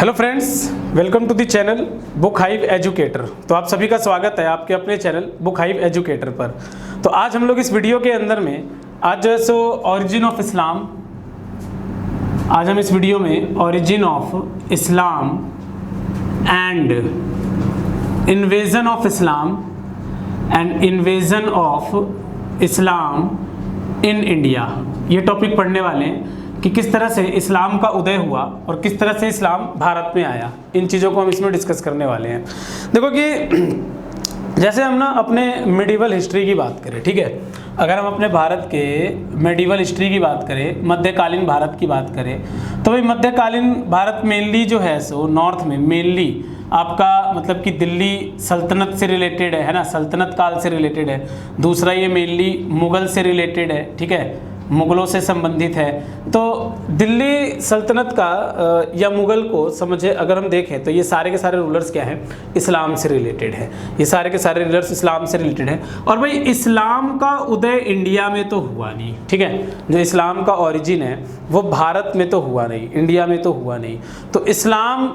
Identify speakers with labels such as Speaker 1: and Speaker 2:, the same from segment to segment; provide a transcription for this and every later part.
Speaker 1: Hello friends, welcome to the channel Book Hive Educator. तो आप सभी का स्वागत है आपके अपने चैनल बुक हाइव एजुकेटर पर। तो आज हम लोग इस वीडियो के अंदर में आज जो है सो ओरिजिन ऑफ इस्लाम, आज हम इस वीडियो में origin of Islam and invasion of Islam and invasion of Islam in India, ये टॉपिक पढ़ने वाले हैं कि किस तरह से इस्लाम का उदय हुआ और किस तरह से इस्लाम भारत में आया। इन चीज़ों को हम इसमें डिस्कस करने वाले हैं। देखो कि जैसे हम ना अपने मेडिवल हिस्ट्री की बात करें, ठीक है, अगर हम अपने भारत के मेडिवल हिस्ट्री की बात करें, मध्यकालीन भारत की बात करें, तो भाई मध्यकालीन भारत मेनली जो है सो नॉर्थ में मेनली आपका मतलब कि दिल्ली सल्तनत से रिलेटेड है ना, सल्तनत काल से रिलेटेड है। दूसरा ये मेनली मुग़ल से रिलेटेड है, ठीक है, मुग़लों से संबंधित है। तो दिल्ली सल्तनत का या मुग़ल को समझे अगर हम देखें तो ये सारे के सारे रूलर्स क्या हैं, इस्लाम से रिलेटेड है। ये सारे के सारे रूलर्स इस्लाम से रिलेटेड है। और भाई इस्लाम का उदय इंडिया में तो हुआ नहीं, ठीक है, जो इस्लाम का ओरिजिन है वो भारत में तो हुआ नहीं, इंडिया में तो हुआ नहीं। तो इस्लाम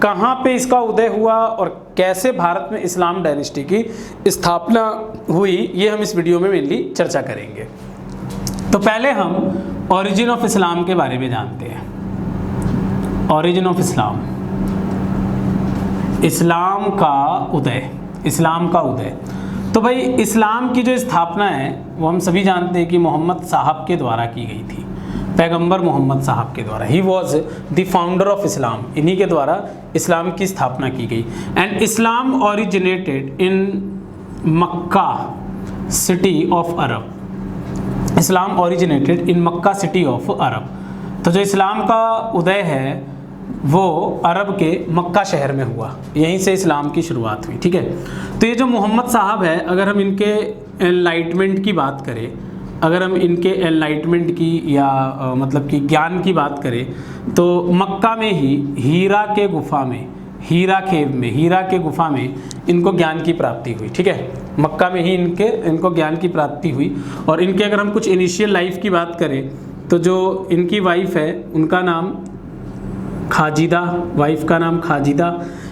Speaker 1: कहाँ पे इसका उदय हुआ और कैसे भारत में इस्लाम डायनेस्टी की स्थापना हुई, ये हम इस वीडियो में मेनली चर्चा करेंगे। तो पहले हम ओरिजिन ऑफ इस्लाम के बारे में जानते हैं। ओरिजिन ऑफ इस्लाम, इस्लाम का उदय, इस्लाम का उदय। तो भाई इस्लाम की जो स्थापना है वो हम सभी जानते हैं कि मोहम्मद साहब के द्वारा की गई थी, पैगंबर मोहम्मद साहब के द्वारा। ही was the founder of Islam, इन्हीं के द्वारा इस्लाम की स्थापना की गई। And Islam originated in Mecca city of Arab, Islam originated in Mecca city of Arab. तो जो इस्लाम का उदय है वो अरब के मक्का शहर में हुआ, यहीं से इस्लाम की शुरुआत हुई, ठीक है। तो ये जो मोहम्मद साहब है, अगर हम इनके एनलाइटमेंट की बात करें, अगर हम इनके एनलाइटमेंट की या मतलब कि ज्ञान की बात करें, तो मक्का में ही हीरा के गुफा में, हीरा केव में, हीरा के गुफा में इनको ज्ञान की प्राप्ति हुई, ठीक है। मक्का में ही इनको ज्ञान की प्राप्ति हुई। और इनके अगर हम कुछ इनिशियल लाइफ की बात करें तो जो इनकी वाइफ है उनका नाम खाजिदा, वाइफ का नाम खाजिदा।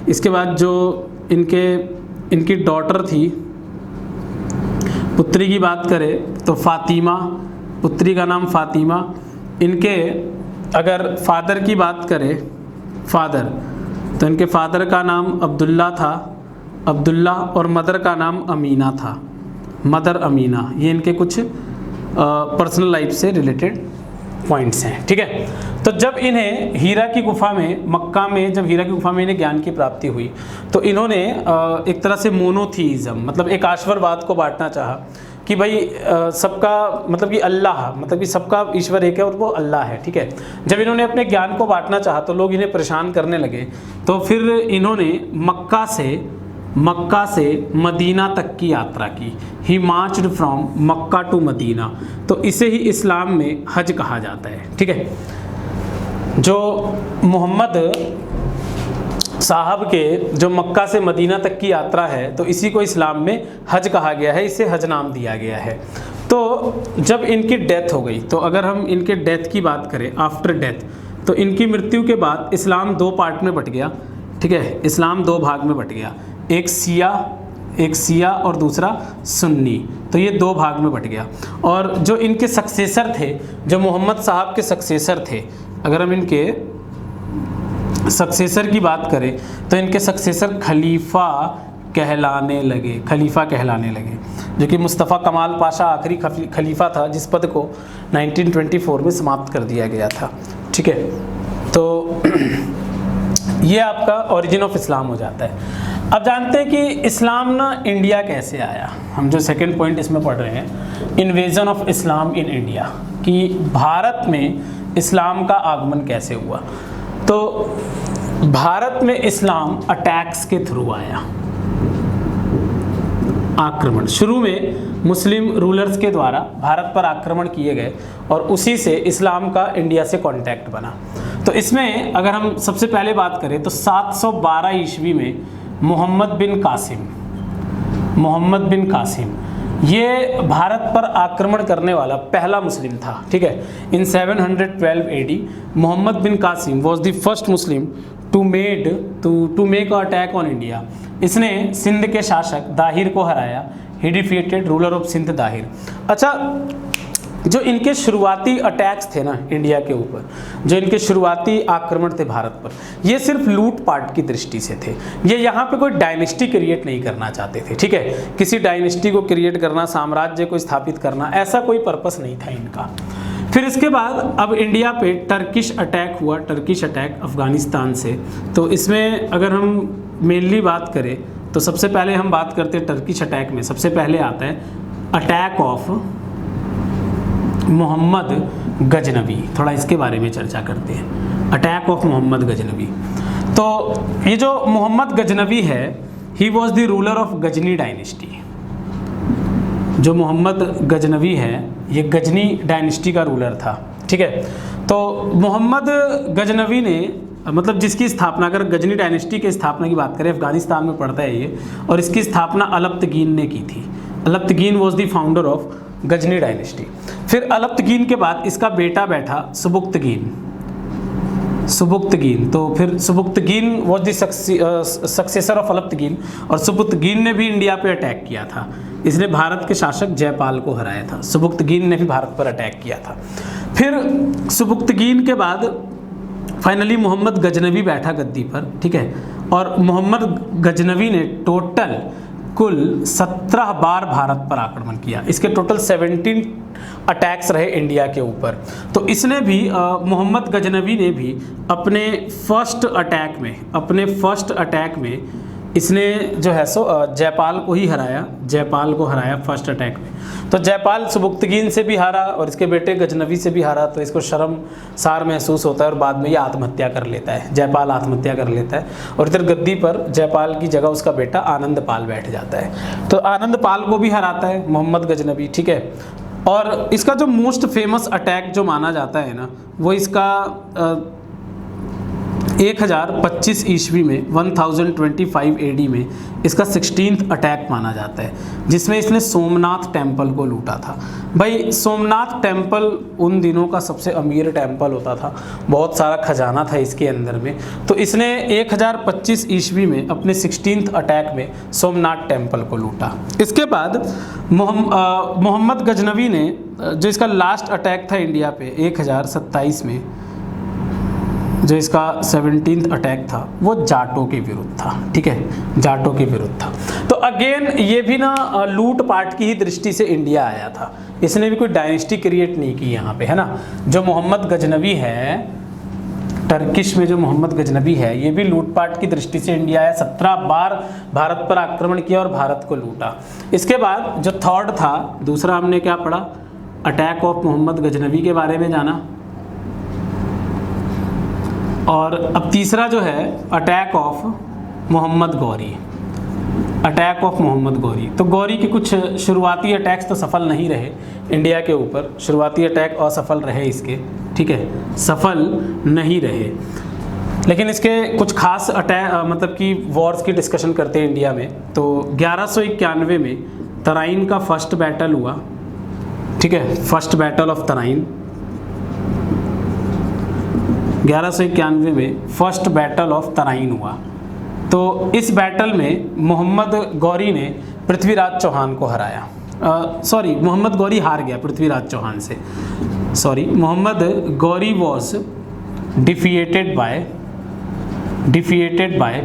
Speaker 1: इसके बाद जो इनकी डॉटर थी, पुत्री की बात करें तो फातिमा, पुत्री का नाम फातिमा। इनके अगर फादर की बात करें, फादर, तो इनके फादर का नाम अब्दुल्ला था, अब्दुल्ला, और मदर का नाम अमीना था, मदर अमीना। ये इनके कुछ पर्सनल लाइफ से रिलेटेड पॉइंट्स हैं, ठीक है। तो जब इन्हें हीरा की गुफा में, मक्का में जब हीरा की गुफा में इन्हें ज्ञान की प्राप्ति हुई तो इन्होंने एक तरह से मोनोथीइज्म मतलब एक आश्वरवाद को बांटना चाहा कि भाई सबका मतलब कि अल्लाह, मतलब कि सबका ईश्वर एक है और वो अल्लाह है, ठीक है। जब इन्होंने अपने ज्ञान को बांटना चाहा तो लोग इन्हें परेशान करने लगे। तो फिर इन्होंने मक्का से मदीना तक की यात्रा की। He marched from Mecca to Medina. तो इसे ही इस्लाम में हज कहा जाता है, ठीक है। जो मोहम्मद साहब के जो मक्का से मदीना तक की यात्रा है तो इसी को इस्लाम में हज कहा गया है, इसे हज नाम दिया गया है। तो जब इनकी डेथ हो गई, तो अगर हम इनके डेथ की बात करें, आफ्टर डेथ, तो इनकी मृत्यु के बाद इस्लाम दो पार्ट में बट गया, ठीक है। इस्लाम दो भाग में बट गया, एक शिया और दूसरा सुन्नी। तो ये दो भाग में बट गया। और जो इनके सक्सेसर थे, जो मोहम्मद साहब के सक्सेसर थे, अगर हम इनके सक्सेसर की बात करें तो इनके सक्सेसर खलीफा कहलाने लगे, जो कि मुस्तफ़ा कमाल पाशा आखिरी खलीफा था जिस पद को 1924 में समाप्त कर दिया गया था, ठीक है। तो ये आपका ओरिजिन ऑफ इस्लाम हो जाता है। अब जानते हैं कि इस्लाम ना इंडिया कैसे आया। हम जो सेकंड पॉइंट इसमें पढ़ रहे हैं, invasion of Islam in India, कि भारत में इस्लाम का आगमन कैसे हुआ। तो भारत में इस्लाम अटैक्स के थ्रू आया, आक्रमण। शुरू में मुस्लिम रूलर्स के द्वारा भारत पर आक्रमण किए गए और उसी से इस्लाम का इंडिया से कांटेक्ट बना। तो इसमें अगर हम सबसे पहले बात करें तो 712 ईस्वी में मोहम्मद बिन कासिम, ये भारत पर आक्रमण करने वाला पहला मुस्लिम था, ठीक है। In 712 AD Mohammad bin Qasim was the first Muslim to make a attack on India. इसने सिंध के शासक दाहिर को हराया। He defeated ruler of Sindh Dahir. अच्छा, जो इनके शुरुआती अटैक्स थे ना इंडिया के ऊपर, जो इनके शुरुआती आक्रमण थे भारत पर, ये सिर्फ लूटपाट की दृष्टि से थे। ये यहाँ पे कोई डायनेस्टी क्रिएट नहीं करना चाहते थे, ठीक है। किसी डायनेस्टी को क्रिएट करना, साम्राज्य को स्थापित करना, ऐसा कोई पर्पस नहीं था इनका। फिर इसके बाद अब इंडिया पे टर्किश अटैक हुआ, टर्किश अटैक अफगानिस्तान से। तो इसमें अगर हम मेनली बात करें तो सबसे पहले हम बात करते हैं टर्किश अटैक में। सबसे पहले आता है अटैक ऑफ मोहम्मद गजनवी। थोड़ा इसके बारे में चर्चा करते हैं, अटैक ऑफ मोहम्मद गजनवी। तो ये जो मोहम्मद गजनवी है, he was the ruler of Ghazni dynasty. जो मोहम्मद गजनवी है ये गजनी डायनेस्टी का रूलर था, ठीक है। तो मोहम्मद गजनवी ने, मतलब जिसकी स्थापना, अगर गजनी डायनेस्टी की स्थापना की बात करें, अफगानिस्तान में पड़ता है ये, और इसकी स्थापना अलप्तगीन ने की थी। Alptigin was the founder of Ghazni dynasty. फिर अलप्तगीन के बाद इसका बेटा बैठा सुबुक्तगीन। तो फिर Sabuktigin was the successor of Alptigin, और सुबुक्तगीन ने भी इंडिया पे अटैक किया था। इसने भारत के शासक जयपाल को हराया था। सुबुक्तगीन ने भी भारत पर अटैक किया था। फिर सुबुक्तगीन के बाद फाइनली मोहम्मद गजनवी बैठा गद्दी पर, ठीक है। और मोहम्मद गजनवी ने टोटल कुल 17 बार भारत पर आक्रमण किया। इसके टोटल 17 अटैक्स रहे इंडिया के ऊपर। तो इसने भी, मोहम्मद गजनवी ने भी अपने फर्स्ट अटैक में इसने जो है सो जयपाल को हराया फर्स्ट अटैक में। तो जयपाल सुबुक्तगीन से भी हारा और इसके बेटे गजनवी से भी हारा। तो इसको शर्मसार महसूस होता है और बाद में ये आत्महत्या कर लेता है। जयपाल आत्महत्या कर लेता है और इधर गद्दी पर जयपाल की जगह उसका बेटा आनंदपाल बैठ जाता है। तो आनंदपाल को भी हराता है मोहम्मद गजनवी, ठीक है। और इसका जो मोस्ट फेमस अटैक जो माना जाता है ना, वो इसका 1025 ईस्वी में 1025 AD में इसका 16th अटैक माना जाता है, जिसमें इसने सोमनाथ टेम्पल को लूटा था। भाई सोमनाथ टेम्पल उन दिनों का सबसे अमीर टेम्पल होता था, बहुत सारा खजाना था इसके अंदर में। तो इसने 1025 ईस्वी में अपने 16th अटैक में सोमनाथ टेम्पल को लूटा। इसके बाद मोहम्मद गजनवी ने, जो इसका लास्ट अटैक था इंडिया पे 1027 में, जो इसका 17th अटैक था, वो जाटों के विरुद्ध था, ठीक है, जाटों के विरुद्ध था। तो अगेन ये भी ना लूटपाट की ही दृष्टि से इंडिया आया था। इसने भी कोई डायनेस्टी क्रिएट नहीं की यहाँ पे, है ना। जो मोहम्मद गजनवी है, टर्किश में जो मोहम्मद गजनवी है, ये भी लूटपाट की दृष्टि से इंडिया आया। 17 बार भारत पर आक्रमण किया और भारत को लूटा। इसके बाद जो थर्ड था, दूसरा हमने क्या पढ़ा, अटैक ऑफ मोहम्मद गजनवी के बारे में जाना। और अब तीसरा जो है अटैक ऑफ मोहम्मद गौरी। तो गौरी के कुछ शुरुआती अटैक्स तो सफल नहीं रहे इंडिया के ऊपर, शुरुआती अटैक असफल रहे इसके, ठीक है, सफल नहीं रहे। लेकिन इसके कुछ खास अटैक, मतलब कि वॉर्स की डिस्कशन करते हैं इंडिया में। तो 1191 में तराइन का फर्स्ट बैटल हुआ, ठीक है, फर्स्ट बैटल ऑफ तराइन। 1191 में फर्स्ट बैटल ऑफ तराइन हुआ। तो इस बैटल में मोहम्मद गौरी ने पृथ्वीराज चौहान को हराया। मोहम्मद गौरी हार गया पृथ्वीराज चौहान से। Mohammad Ghori was defeated by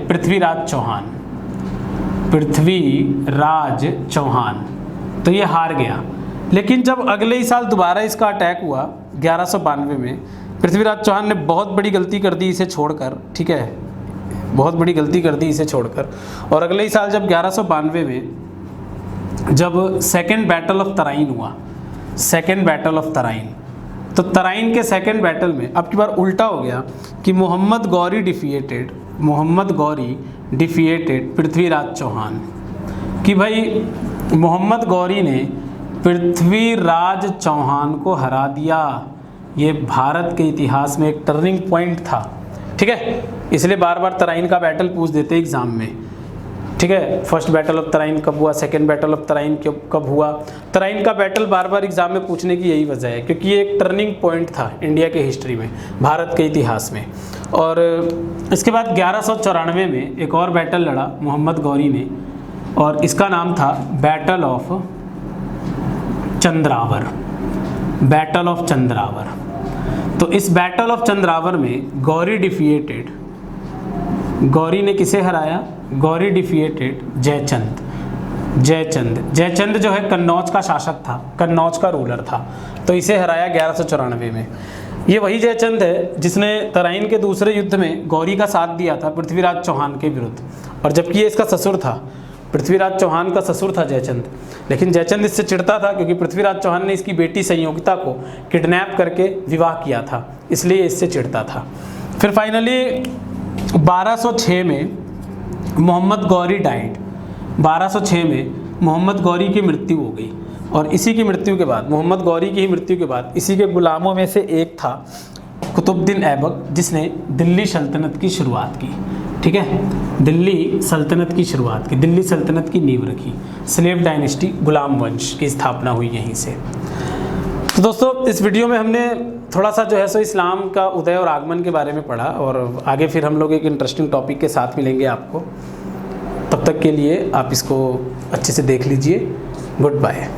Speaker 1: Prithviraj Chauhan. तो ये हार गया। लेकिन जब अगले ही साल दोबारा इसका अटैक हुआ 1192 में, पृथ्वीराज चौहान ने बहुत बड़ी गलती कर दी इसे छोड़कर, ठीक है, बहुत बड़ी गलती कर दी इसे छोड़कर। और अगले ही साल जब 1192 में जब सेकेंड बैटल ऑफ तराइन, तो तराइन के सेकेंड बैटल में अब की बार उल्टा हो गया कि मोहम्मद गौरी डिफीटेड पृथ्वीराज चौहान। कि भाई मोहम्मद गौरी ने पृथ्वीराज चौहान को हरा दिया। ये भारत के इतिहास में एक टर्निंग पॉइंट था, ठीक है। इसलिए बार बार तराइन का बैटल पूछ देते एग्जाम में। ठीक है। फर्स्ट बैटल ऑफ तराइन कब हुआ, सेकेंड बैटल ऑफ तराइन कब हुआ। तराइन का बैटल बार बार एग्जाम में पूछने की यही वजह है, क्योंकि ये एक टर्निंग पॉइंट था इंडिया के हिस्ट्री में, भारत के इतिहास में। और इसके बाद 1194 में एक और बैटल लड़ा मोहम्मद गौरी ने, और इसका नाम था बैटल ऑफ चंद्रावर। बैटल ऑफ चंद्रावर। तो इस बैटल ऑफ चंद्रावर में गौरी डिफिएटेड, गौरी ने किसे हराया, गौरी डिफिएटेड जयचंद। जयचंद जो है कन्नौज का शासक था, कन्नौज का रूलर था, तो इसे हराया 1194 में। ये वही जयचंद है जिसने तराइन के दूसरे युद्ध में गौरी का साथ दिया था पृथ्वीराज चौहान के विरुद्ध, और जबकि ये इसका ससुर था, पृथ्वीराज चौहान का ससुर था जयचंद। लेकिन जयचंद इससे चिढ़ता था क्योंकि पृथ्वीराज चौहान ने इसकी बेटी संयोगिता को किडनैप करके विवाह किया था, इसलिए इससे चिढ़ता था। फिर फाइनली 1206 में मोहम्मद गौरी डाइड। 1206 में मोहम्मद गौरी की मृत्यु हो गई, और इसी की मृत्यु के बाद, मोहम्मद गौरी की ही मृत्यु के बाद, इसी के गुलामों में से एक था कुतुबुद्दीन ऐबक, जिसने दिल्ली सल्तनत की शुरुआत की। ठीक है, दिल्ली सल्तनत की शुरुआत की, दिल्ली सल्तनत की नींव रखी। स्लेव डायनेस्टी, गुलाम वंश की स्थापना हुई यहीं से। तो दोस्तों, इस वीडियो में हमने थोड़ा सा जो है सो इस्लाम का उदय और आगमन के बारे में पढ़ा, और आगे फिर हम लोग एक इंटरेस्टिंग टॉपिक के साथ मिलेंगे आपको। तब तक के लिए आप इसको अच्छे से देख लीजिए। Good bye.